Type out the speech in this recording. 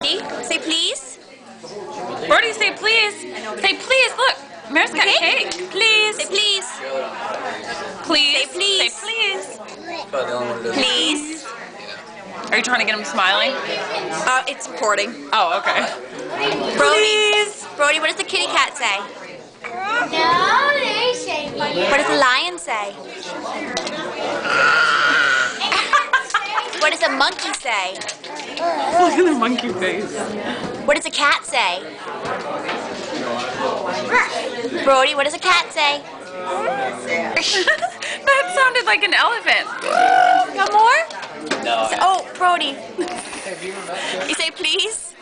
Say please. Brody, say please. Say please. Look, Mary's got cake. Please. Say please. Please. Say please. Say please. Please. Are you trying to get him smiling? It's recording. Oh, okay. Brody, what does the kitty cat say? No, they say. What does the lion say? What does a monkey say? Look at the monkey face. What does a cat say? Brody, what does a cat say? That sounded like an elephant. Got more? Oh, Brody. You say please?